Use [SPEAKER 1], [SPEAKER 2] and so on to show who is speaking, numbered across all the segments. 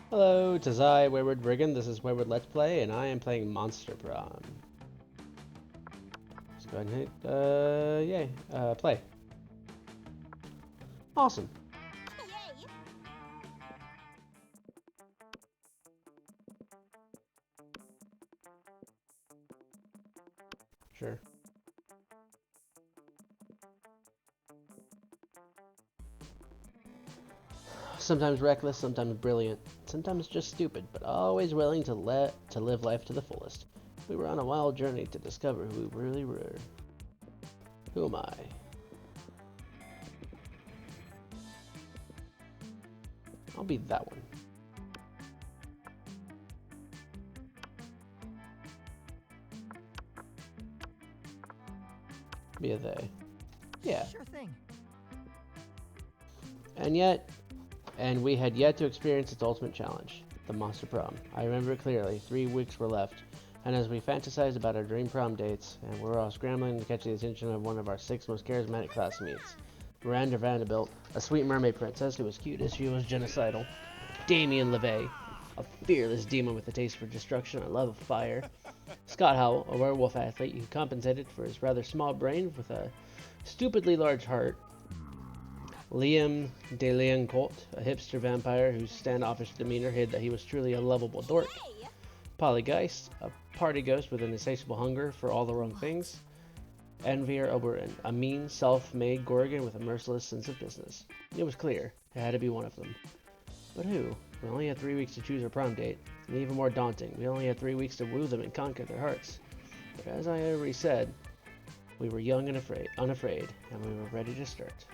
[SPEAKER 1] Hello, it is I, Wayward Brigand. This is Wayward Let's Play, and I am playing Monster Prom. Let's go ahead and hit, play. Awesome. Sure. Sometimes reckless, sometimes brilliant, sometimes just stupid, but always willing to live life to the fullest. We were on a wild journey to discover who we really were. Who am I? I'll be that one. Be a they. Yeah.
[SPEAKER 2] Sure thing.
[SPEAKER 1] And we had yet to experience its ultimate challenge, the Monster Prom. I remember it clearly. 3 weeks were left, and as we fantasized about our dream prom dates, and we were all scrambling to catch the attention of one of our 6 most charismatic classmates, Miranda Vanderbilt, a sweet mermaid princess who was cute as she was genocidal, Damien LeVay, a fearless demon with a taste for destruction and a love of fire, Scott Howell, a werewolf athlete who compensated for his rather small brain with a stupidly large heart, Liam DeLeoncourt, a hipster vampire whose standoffish demeanor hid that he was truly a lovable dork, Polly Geist, a party ghost with an insatiable hunger for all the wrong things, Envier Oberon, a mean, self-made Gorgon with a merciless sense of business. It was clear. It had to be one of them. But who? We only had 3 weeks to choose our prom date, and even more daunting, we only had 3 weeks to woo them and conquer their hearts. But as I already said, we were young and unafraid, and we were ready to start.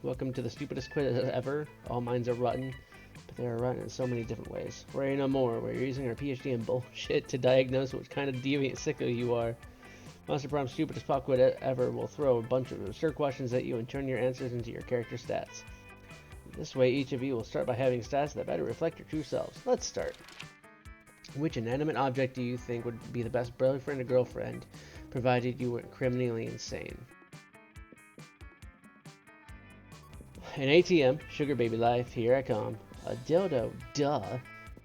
[SPEAKER 1] Welcome to the stupidest quiz ever. All minds are rotten, but they are rotten in so many different ways. Worry no more. We're using our PhD in bullshit to diagnose what kind of deviant sicko you are. Monster Prom's stupidest pop quiz ever will throw a bunch of absurd questions at you and turn your answers into your character stats. This way, each of you will start by having stats that better reflect your true selves. Let's start. Which inanimate object do you think would be the best boyfriend or girlfriend, provided you weren't criminally insane? An ATM, sugar baby life, here I come. A dildo, duh.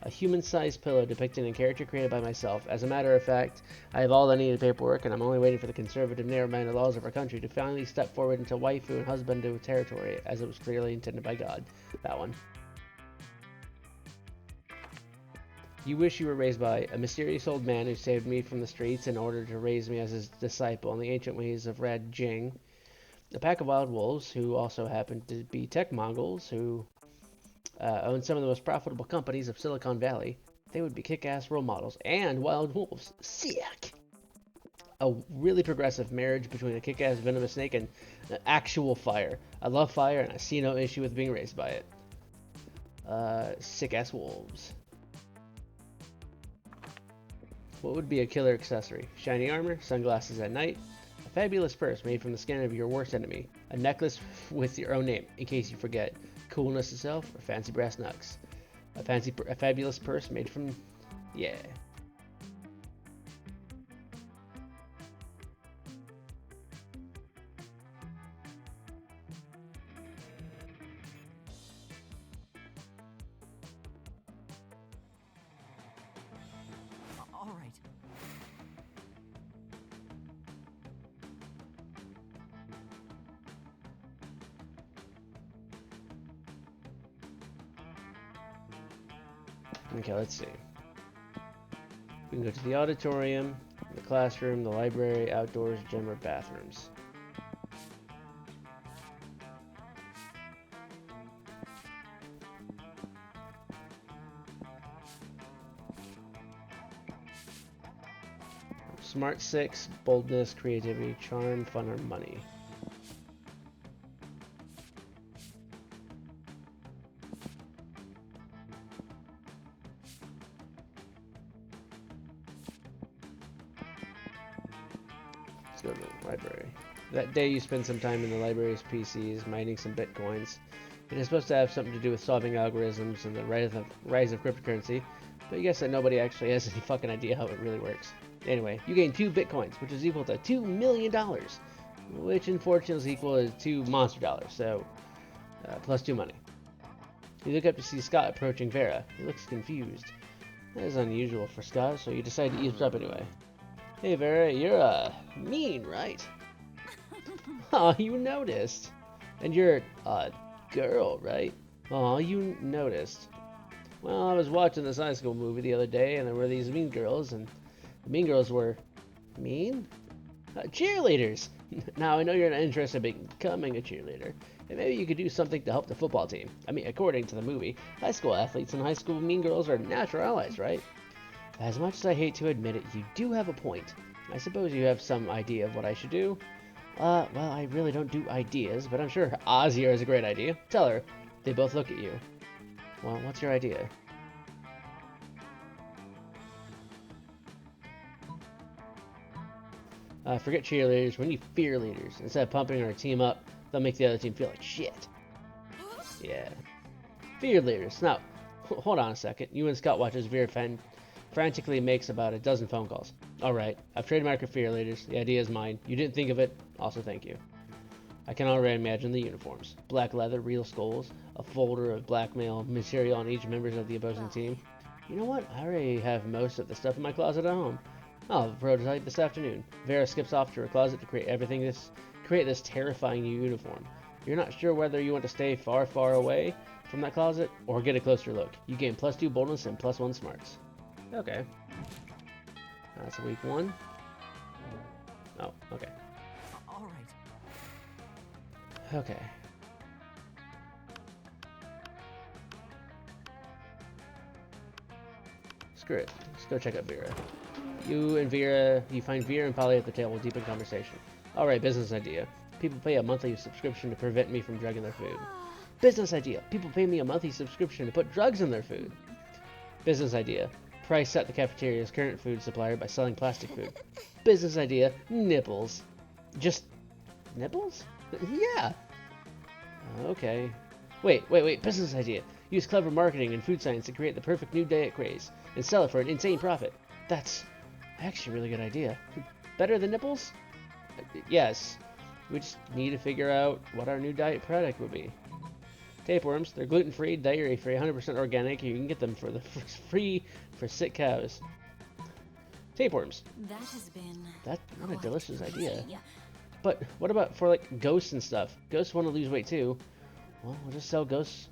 [SPEAKER 1] A human-sized pillow depicting a character created by myself. As a matter of fact, I have all the needed paperwork, and I'm only waiting for the conservative, narrow-minded laws of our country to finally step forward into waifu and husbando territory, as it was clearly intended by God. That one. You wish you were raised by a mysterious old man who saved me from the streets in order to raise me as his disciple in the ancient ways of Red Jing. A pack of wild wolves who also happen to be tech Mongols who own some of the most profitable companies of Silicon Valley. They would be kick-ass role models and wild wolves. Sick! A really progressive marriage between a kick-ass venomous snake and actual fire. I love fire and I see no issue with being raised by it. Sick-ass wolves. What would be a killer accessory? Shiny armor, sunglasses at night, a fabulous purse made from the skin of your worst enemy, a necklace with your own name, in case you forget, coolness itself, or fancy brass knucks. A fabulous purse made from... yeah.
[SPEAKER 2] All right.
[SPEAKER 1] Okay, let's see. We can go to the auditorium, the classroom, the library, outdoors, gym, or bathrooms. Smart 6, boldness, creativity, charm, fun, or money. Let's go to the library. That day you spend some time in the library's PCs, mining some bitcoins. It is supposed to have something to do with solving algorithms and the rise of cryptocurrency, but you guess that nobody actually has any fucking idea how it really works. Anyway, you gain 2 bitcoins, which is equal to $2 million, which unfortunately is equal to 2 monster dollars, so plus 2 money. You look up to see Scott approaching Vera. He looks confused. That is unusual for Scott, so you decide to eavesdrop anyway. Hey Vera, you're mean, right? Aw, you noticed. And you're a girl, right? Aw, you noticed. Well, I was watching this high school movie the other day, and there were these mean girls, and the mean girls were mean? Cheerleaders! Now, I know you're not interested in becoming a cheerleader, and maybe you could do something to help the football team. I mean, according to the movie, high school athletes and high school mean girls are natural allies, right? As much as I hate to admit it, you do have a point. I suppose you have some idea of what I should do. Well, I really don't do ideas, but I'm sure Ozzy is a great idea. Tell her. They both look at you. Well, what's your idea? Forget cheerleaders. We need fear leaders. Instead of pumping our team up, they'll make the other team feel like shit. Yeah. Fear leaders. Now, hold on a second. You and Scott watch as Vera frantically makes about a dozen phone calls. Alright, I've trademarked for fear leaders. The idea is mine. You didn't think of it. Also, thank you. I can already imagine the uniforms. Black leather, real skulls, a folder of blackmail material on each member of the opposing team. You know what? I already have most of the stuff in my closet at home. I'll have a prototype this afternoon. Vera skips off to her closet to create this terrifying new uniform. You're not sure whether you want to stay far, far away from that closet or get a closer look. You gain +2 boldness and +1 smarts. Okay. That's week 1. Oh, okay.
[SPEAKER 2] All right.
[SPEAKER 1] Okay. Screw it. Let's go check out Vera. You find Vera and Polly at the table, deep in conversation. Alright, business idea. People pay a monthly subscription to prevent me from drugging their food. Business idea. People pay me a monthly subscription to put drugs in their food. Business idea. Price set the cafeteria's current food supplier by selling plastic food. Business idea. Nipples. Just nipples? Yeah. Okay. Wait. Business idea. Use clever marketing and food science to create the perfect new diet craze and sell it for an insane profit. That's actually a really good idea. Better than nipples? Yes. We just need to figure out what our new diet product would be. Tapeworms. They're gluten-free, dairy-free, 100% organic. You can get them for free for sick cows. Tapeworms.
[SPEAKER 3] That has been.
[SPEAKER 1] What a delicious idea.
[SPEAKER 3] Yeah.
[SPEAKER 1] But what about for like ghosts and stuff? Ghosts want to lose weight too. Well, we'll just sell ghosts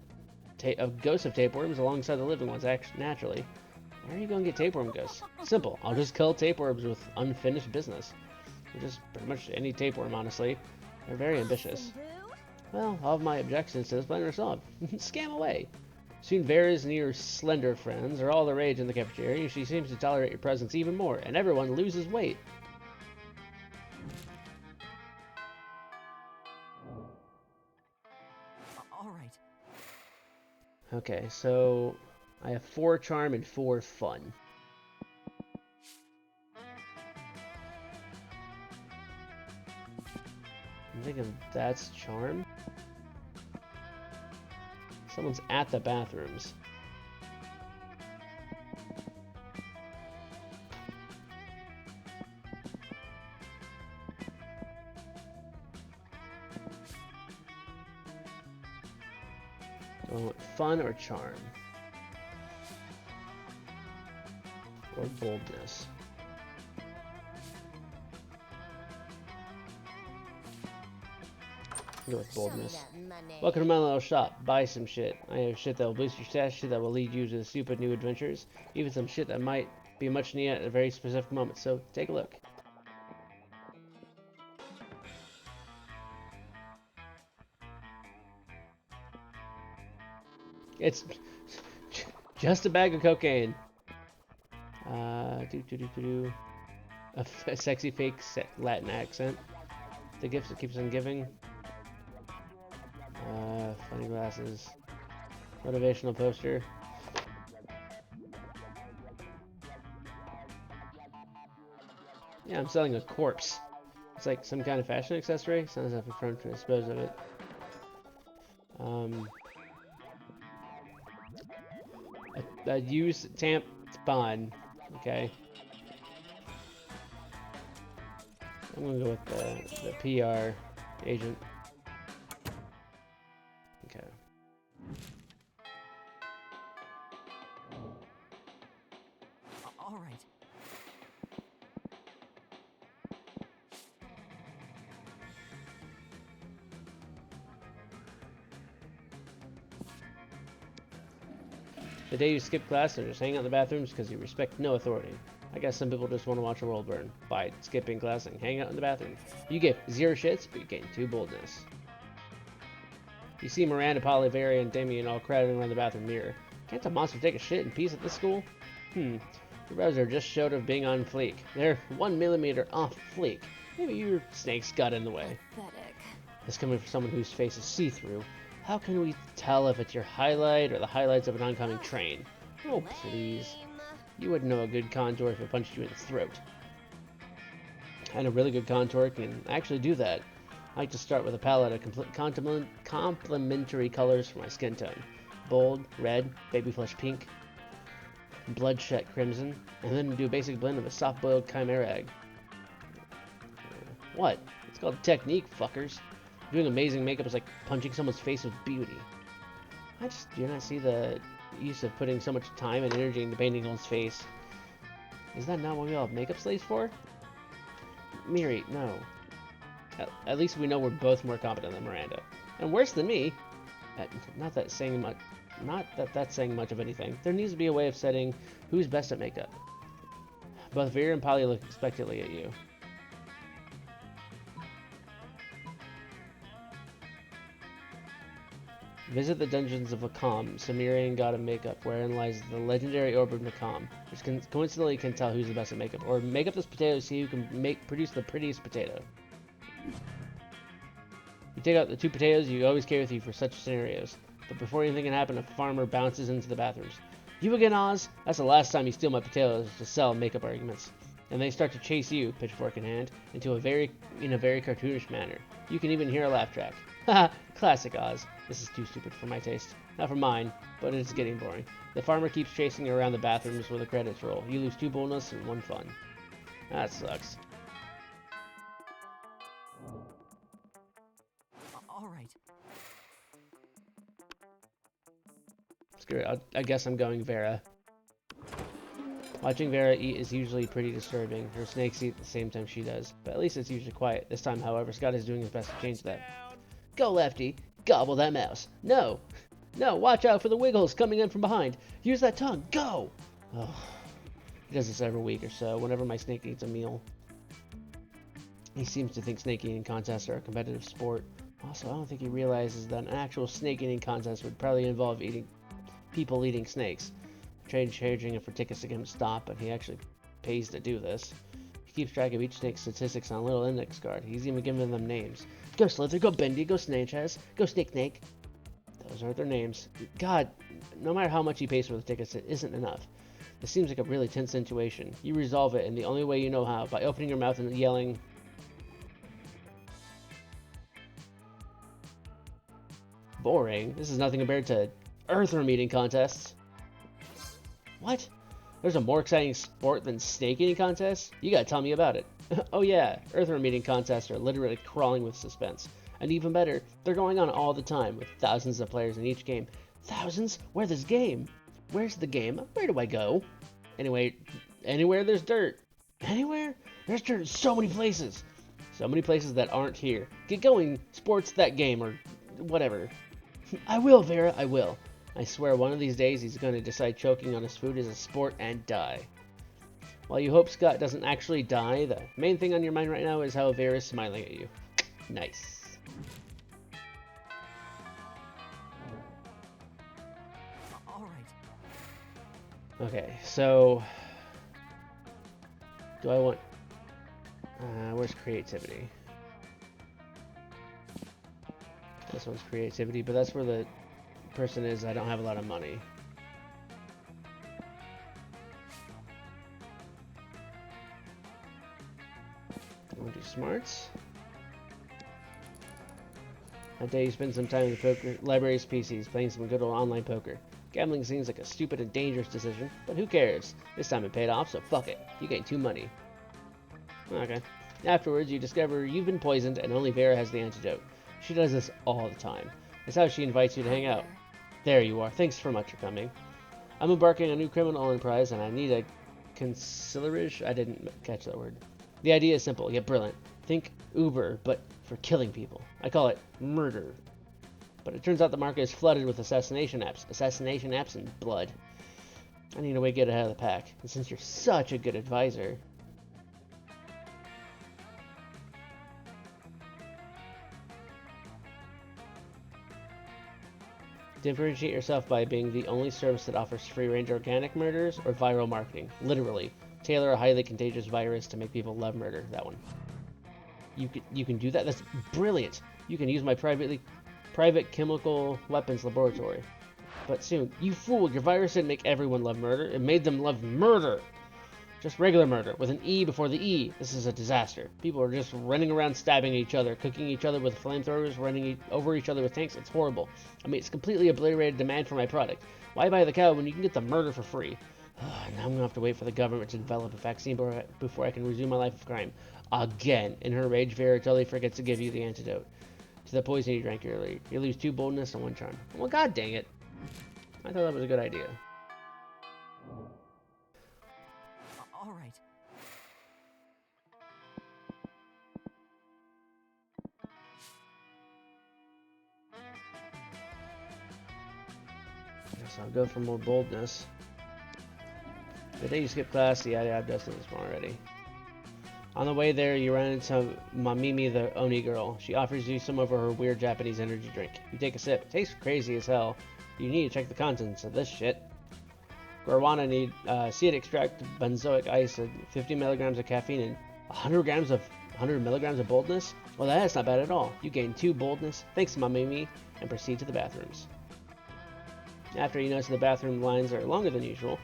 [SPEAKER 1] of tapeworms alongside the living ones, naturally. Where are you going to get tapeworm ghosts? Simple. I'll just kill tapeworms with unfinished business. Just pretty much any tapeworm, honestly. They're very ambitious. Well, all of my objections to this plan are solved. Scam away. Soon Vera's near slender friends are all the rage in the cafeteria, and she seems to tolerate your presence even more, and everyone loses weight.
[SPEAKER 2] All right.
[SPEAKER 1] Okay, so I have 4 charm and 4 fun. I'm thinking that's charm. Someone's at the bathrooms. Do I want fun or charm? Or boldness? Go with boldness. Welcome to my little shop. Buy some shit. I have shit that will boost your stats, shit that will lead you to stupid new adventures, even some shit that might be much needed at a very specific moment. So take a look. It's just a bag of cocaine. A sexy fake Latin accent. The gift that keeps on giving. Funny glasses. Motivational poster. Yeah, I'm selling a corpse. It's like some kind of fashion accessory. Sounds like I'm prone to dispose of it. A used tampon. Okay. I'm gonna go with the PR agent. Okay.
[SPEAKER 2] All right.
[SPEAKER 1] The day you skip class or just hang out in the bathrooms because you respect no authority. I guess some people just want to watch the world burn by skipping class and hang out in the bathroom. You give 0 shits, but you gain 2 boldness. You see Miranda, Polly, Vera, and Damien all crowding around the bathroom mirror. Can't a monster take a shit in peace at this school? Your brows are just short of being on fleek. They're 1 millimeter off fleek. Maybe your snakes got in the way.
[SPEAKER 3] Pathetic.
[SPEAKER 1] This coming from someone whose face is see-through. How can we tell if it's your highlight or the highlights of an oncoming train? Oh, please. You wouldn't know a good contour if it punched you in the throat. And a really good contour can actually do that. I like to start with a palette of complementary colors for my skin tone. Bold, red, baby flesh pink, bloodshot crimson, and then do a basic blend of a soft-boiled chimera egg. What? It's called technique, fuckers. Doing amazing makeup is like punching someone's face with beauty. I just do not see the use of putting so much time and energy into painting someone's face. Is that not what we all have makeup slaves for? Miri, no. At least we know we're both more competent than Miranda. And worse than me. Not that that's saying much of anything. There needs to be a way of setting who's best at makeup. Both Vera and Polly look expectantly at you. Visit the dungeons of Akam, Sumerian god of makeup, wherein lies the legendary orb of Nakam, which coincidentally can tell who's the best at makeup. Or make up this potato to see who can produce the prettiest potato. You take out the 2 potatoes you always carry with you for such scenarios. But before anything can happen, a farmer bounces into the bathrooms. You again, Oz? That's the last time you steal my potatoes to sell makeup arguments. And they start to chase you, pitchfork in hand, in a very cartoonish manner. You can even hear a laugh track. Haha, classic Oz. This is too stupid for my taste. Not for mine, but it's getting boring. The farmer keeps chasing you around the bathrooms where the credits roll. You lose 2 boldness and 1 fun. That sucks.
[SPEAKER 2] All right.
[SPEAKER 1] Screw it. I guess I'm going Vera. Watching Vera eat is usually pretty disturbing. Her snakes eat at the same time she does, but at least it's usually quiet. This time, however, Scott is doing his best to change that. Go, Lefty! Gobble that mouse! No! No, watch out for the wiggles coming in from behind! Use that tongue! Go! Oh, he does this every week or so, whenever my snake eats a meal. He seems to think snake eating contests are a competitive sport. Also, I don't think he realizes that an actual snake eating contest would probably involve people eating snakes. I tried charging him for tickets to get him to stop, but he actually pays to do this. He keeps track of each snake's statistics on a little index card. He's even giving them names. Go Slither, go Bendy, go Snake, go Snake. Those aren't their names. God, no matter how much he pays for the tickets, it isn't enough. This seems like a really tense situation. You resolve it in the only way you know how, by opening your mouth and yelling, boring. This is nothing compared to earthworm eating contests. What? There's a more exciting sport than snake eating contests? You gotta tell me about it. Oh yeah, earthworm eating contests are literally crawling with suspense. And even better, they're going on all the time, with thousands of players in each game. Thousands? Where's this game? Where's the game? Where do I go? Anyway, anywhere there's dirt. Anywhere? There's dirt in so many places. So many places that aren't here. Get going, sports that game, or whatever. I will, Vera, I will. I swear one of these days he's going to decide choking on his food is a sport and die. While you hope Scott doesn't actually die, the main thing on your mind right now is how Vera's smiling at you. Nice.
[SPEAKER 2] All right.
[SPEAKER 1] Okay, so do I want where's creativity? This one's creativity, but that's where the person is. I don't have a lot of money. I want to do smarts. That day you spend some time in the poker library's PCs playing some good old online poker. Gambling seems like a stupid and dangerous decision, but who cares? This time it paid off, so fuck it. You gain 2 money. Okay. Afterwards, you discover you've been poisoned and only Vera has the antidote. She does this all the time. It's how she invites you to hang out. There you are. Thanks so much for coming. I'm embarking on a new criminal enterprise and I need a conciliarage. I didn't catch that word. The idea is simple yet brilliant. Think Uber, but for killing people. I call it murder. But it turns out the market is flooded with assassination apps. Assassination apps and blood. I need a way to get ahead of the pack. And since you're such a good advisor... Differentiate yourself by being the only service that offers free-range organic murders or viral marketing. Literally. Tailor a highly contagious virus to make people love murder. That one. You can do that? That's brilliant. You can use my private chemical weapons laboratory. But soon, you fool, your virus didn't make everyone love murder. It made them love murder. Just regular murder, with an E before the E. This is a disaster. People are just running around stabbing each other, cooking each other with flamethrowers, running over each other with tanks. It's horrible. I mean, it's completely obliterated demand for my product. Why buy the cow when you can get the murder for free? Now I'm gonna have to wait for the government to develop a vaccine before I can resume my life of crime. Again. In her rage, Vera totally forgets to give you the antidote to the poison you drank earlier. You lose 2 boldness and 1 charm. Well, god dang it. I thought that was a good idea.
[SPEAKER 2] All right.
[SPEAKER 1] Guess I'll go for more boldness. The day you skip class, yeah, I've done this one already. On the way there, you run into Mamimi, the Oni girl. She offers you some of her weird Japanese energy drink. You take a sip. It tastes crazy as hell. You need to check the contents of this shit. Guarana need seed extract, benzoic ice, and 50 milligrams of caffeine, and 100 milligrams of boldness. Well, that's not bad at all. You gain 2 boldness. Thanks, Mamimi, and proceed to the bathrooms. After you notice the bathroom lines are longer than usual,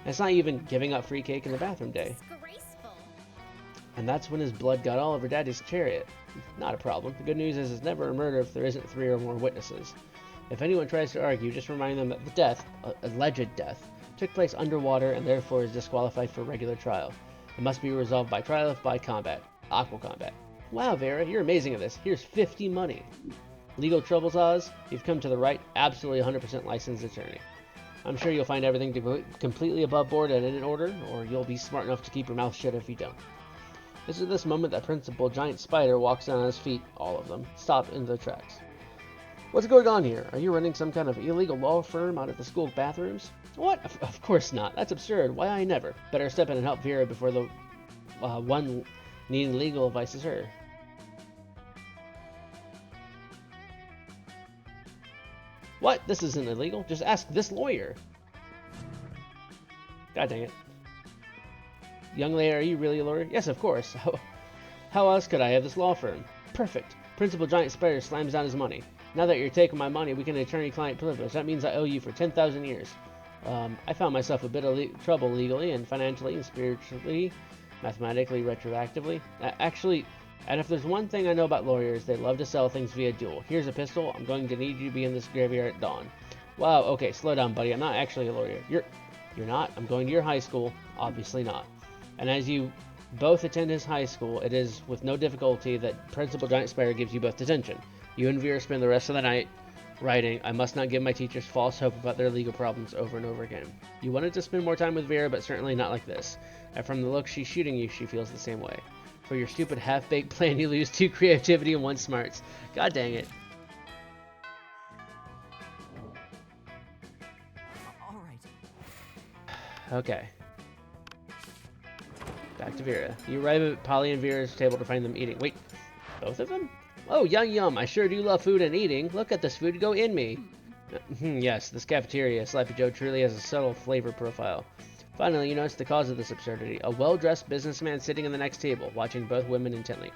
[SPEAKER 1] and it's not even giving up free cake in the bathroom day. And that's when his blood got all over Daddy's chariot. Not a problem. The good news is it's never a murder if there isn't 3 or more witnesses. If anyone tries to argue, just remind them that the death, alleged death, took place underwater and therefore is disqualified for regular trial. It must be resolved by trial if by combat. Aqua combat. Wow, Vera, you're amazing at this. Here's 50 money. Legal troubles, Oz? You've come to the right, absolutely 100% licensed attorney. I'm sure you'll find everything to go completely above board and in order, or you'll be smart enough to keep your mouth shut if you don't. This is this moment that Principal Giant Spider walks down on his feet, all of them, stop in their tracks. What's going on here? Are you running some kind of illegal law firm out of the school bathrooms? What? Of course not. That's absurd. Why I never. Better step in and help Vera before the one needing legal advice is her. What? This isn't illegal. Just ask this lawyer. God dang it. Young lady, are you really a lawyer? Yes, of course. How else could I have this law firm? Perfect. Principal Giant Spider slams down his money. Now that you're taking my money, we can attorney-client privilege. That means I owe you for 10,000 years. I found myself a bit of trouble legally and financially and spiritually, mathematically, retroactively. Actually, and if there's one thing I know about lawyers, they love to sell things via duel. Here's a pistol. I'm going to need you to be in this graveyard at dawn. Wow, okay, slow down, buddy. I'm not actually a lawyer. You're not? I'm going to your high school. Obviously not. And as you both attend his high school, it is with no difficulty that Principal Giant Spider gives you both detention. You and Vera spend the rest of the night writing, I must not give my teachers false hope about their legal problems over and over again. You wanted to spend more time with Vera, but certainly not like this. And from the look she's shooting you, she feels the same way. For your stupid half-baked plan, you lose 2 creativity and 1 smarts. God dang it.
[SPEAKER 2] All right.
[SPEAKER 1] Okay. Back to Vera. You arrive at Polly and Vera's table to find them eating. Wait, both of them? Oh, yum yum, I sure do love food and eating. Look at this food go in me. Yes, this cafeteria, Slappy Joe, truly has a subtle flavor profile. Finally, you notice the cause of this absurdity. A well-dressed businessman sitting in the next table, watching both women intently.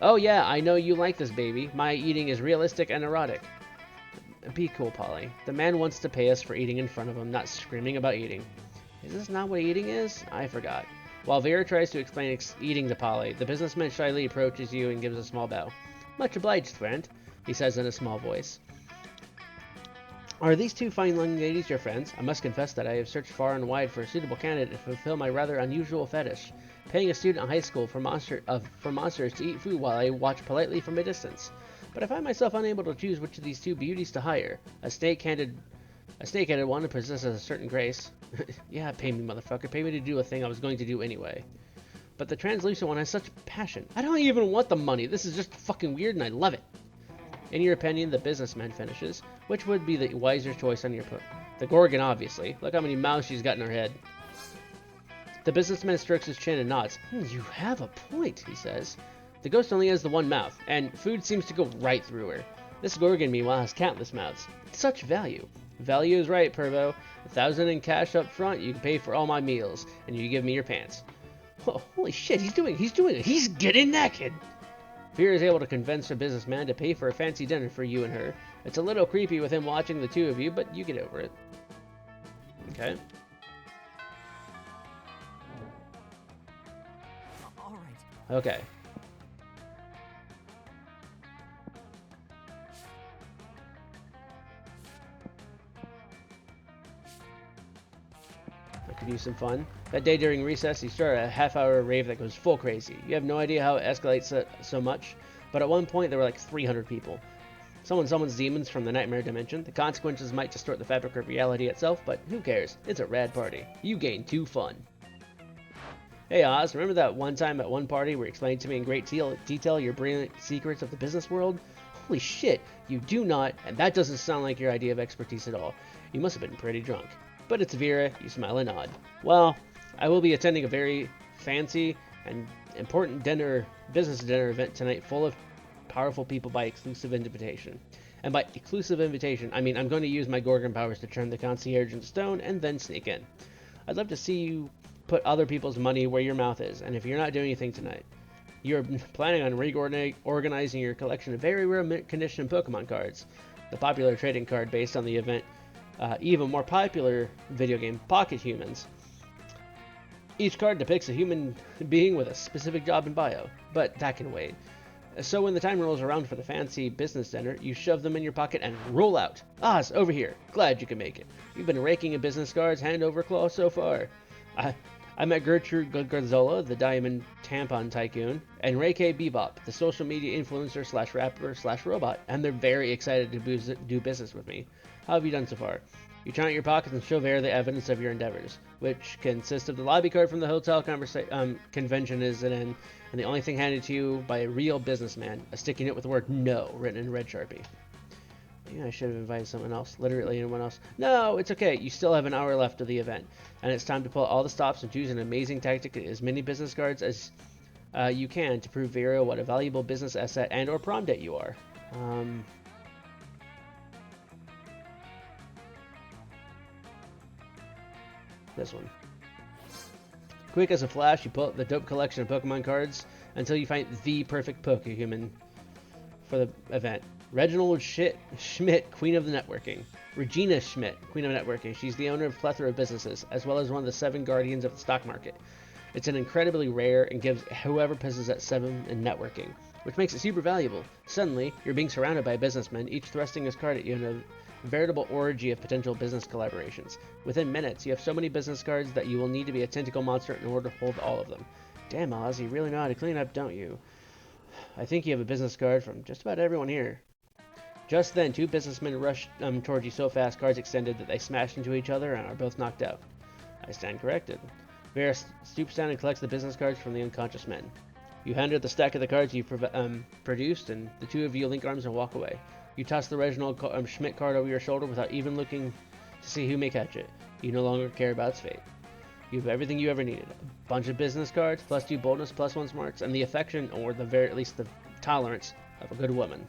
[SPEAKER 1] Oh yeah, I know you like this, baby. My eating is realistic and erotic. Be cool, Polly. The man wants to pay us for eating in front of him, not screaming about eating. Is this not what eating is? I forgot. While Vera tries to explain eating to Polly, the businessman shyly approaches you and gives a small bow. Much obliged, friend, he says in a small voice. Are these 2 fine young ladies your friends? I must confess that I have searched far and wide for a suitable candidate to fulfill my rather unusual fetish. paying a student in high school for monsters to eat food while I watch politely from a distance. But I find myself unable to choose which of these two beauties to hire. A snake-headed one who possesses a certain grace. Yeah, pay me, motherfucker. Pay me to do a thing I was going to do anyway. But the translucent one has such passion. I don't even want the money. This is just fucking weird and I love it. In your opinion, the businessman finishes. Which would be the wiser choice on your part? The Gorgon, obviously. Look how many mouths she's got in her head. The businessman strokes his chin and nods. You have a point, he says. The ghost only has the one mouth, and food seems to go right through her. This Gorgon, meanwhile, has countless mouths. Such value. Value is right, Pervo. 1,000 in cash up front, you can pay for all my meals, and you give me your pants. Oh, holy shit, he's doing it. He's getting naked. Vera is able to convince her businessman to pay for a fancy dinner for you and her. It's a little creepy with him watching the two of you, but you get over it. Okay.
[SPEAKER 2] All right.
[SPEAKER 1] Okay. I could use some fun. That day during recess, you start a half-hour rave that goes full crazy. You have no idea how it escalates so much, but at one point there were like 300 people. Someone summons demons from the nightmare dimension. The consequences might distort the fabric of reality itself, but who cares? It's a rad party. You gain 2 fun. Hey Oz, remember that one time at one party where you explained to me in great detail your brilliant secrets of the business world? Holy shit, you do not, and that doesn't sound like your idea of expertise at all. You must have been pretty drunk. But it's Vera, you smile and nod. Well, I will be attending a very fancy and important business dinner event tonight full of powerful people by exclusive invitation. And by exclusive invitation, I mean I'm going to use my Gorgon powers to turn the concierge into stone and then sneak in. I'd love to see you put other people's money where your mouth is, and if you're not doing anything tonight, you're planning on reorganizing your collection of very rare mint condition Pokemon cards. The popular trading card based on the event, even more popular video game Pocket Humans. Each card depicts a human being with a specific job and bio, but that can wait. So when the time rolls around for the fancy business dinner, you shove them in your pocket and roll out. Oz, over here. Glad you can make it. You've been raking in business cards hand over claw so far. I met Gertrude Gorzola, the diamond tampon tycoon, and Ray K. Bebop, the social media influencer slash rapper slash robot, and they're very excited to do business with me. How have you done so far? You turn out your pockets and show Vera the evidence of your endeavors, which consist of the lobby card from the hotel convention is an end, and the only thing handed to you by a real businessman, a sticky note with the word "No" written in red Sharpie. Maybe I should have invited someone else, literally anyone else. No, it's okay, you still have an hour left of the event, and it's time to pull all the stops and choose an amazing tactic to get as many business cards as you can to prove Vera what a valuable business asset and or prom date you are. This one. Quick as a flash, you pull out the dope collection of Pokemon cards until you find the perfect Pokehuman for the event. Reginald Schmidt, Queen of the Networking. Regina Schmidt, Queen of Networking. She's the owner of a plethora of businesses, as well as one of the 7 guardians of the stock market. It's an incredibly rare and gives whoever possesses that 7 in networking, which makes it super valuable. Suddenly, you're being surrounded by businessmen, each thrusting his card at you in a veritable orgy of potential business collaborations. Within minutes, you have so many business cards that you will need to be a tentacle monster in order to hold all of them. Damn, Oz, you really know how to clean up, don't you? I think you have a business card from just about everyone here. Just then, 2 businessmen rushed towards you so fast, cards extended, that they smashed into each other and are both knocked out. I stand corrected. Vera stoops down and collects the business cards from the unconscious men. You hand her the stack of the cards you've produced, and the 2 of you link arms and walk away. You toss the Reginald Schmidt card over your shoulder without even looking to see who may catch it. You no longer care about its fate. You have everything you ever needed. A bunch of business cards, plus 2 boldness, plus 1 smarts, and the affection, or the very least the tolerance, of a good woman.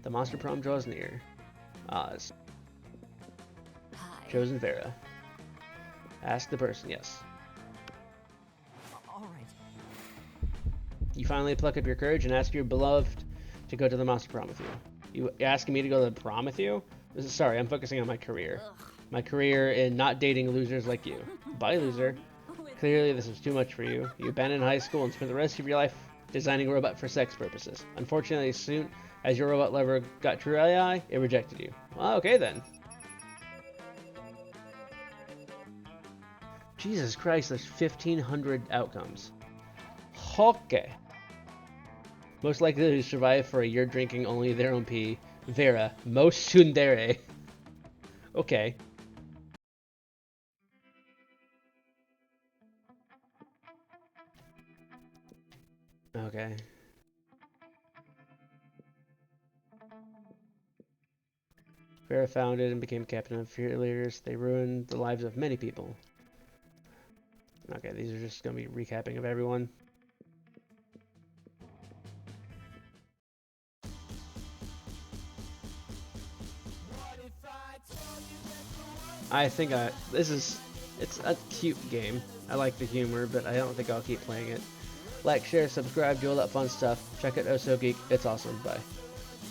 [SPEAKER 1] The Monster Prom draws near. Oz.
[SPEAKER 2] Hi.
[SPEAKER 1] Chosen Vera. Ask the person, yes.
[SPEAKER 2] All right.
[SPEAKER 1] You finally pluck up your courage and ask your beloved to go to the Monster Prom with you. You asking me to go to the prom with you? Sorry, I'm focusing on my career. My career in not dating losers like you. Bye, loser. Clearly, this is too much for you. You abandoned high school and spent the rest of your life designing a robot for sex purposes. Unfortunately, as soon as your robot lover got true AI, it rejected you. Well, okay then. Jesus Christ, there's 1,500 outcomes. Okay. Most likely to survive for a year drinking only their own pee. Vera. Most tsundere. Okay. Okay. Vera founded and became captain of cheerleaders. They ruined the lives of many people. Okay, these are just going to be recapping of everyone. I think it's a cute game. I like the humor, but I don't think I'll keep playing it. Like, share, subscribe, do all that fun stuff. Check out Oh So Geek. It's awesome. Bye.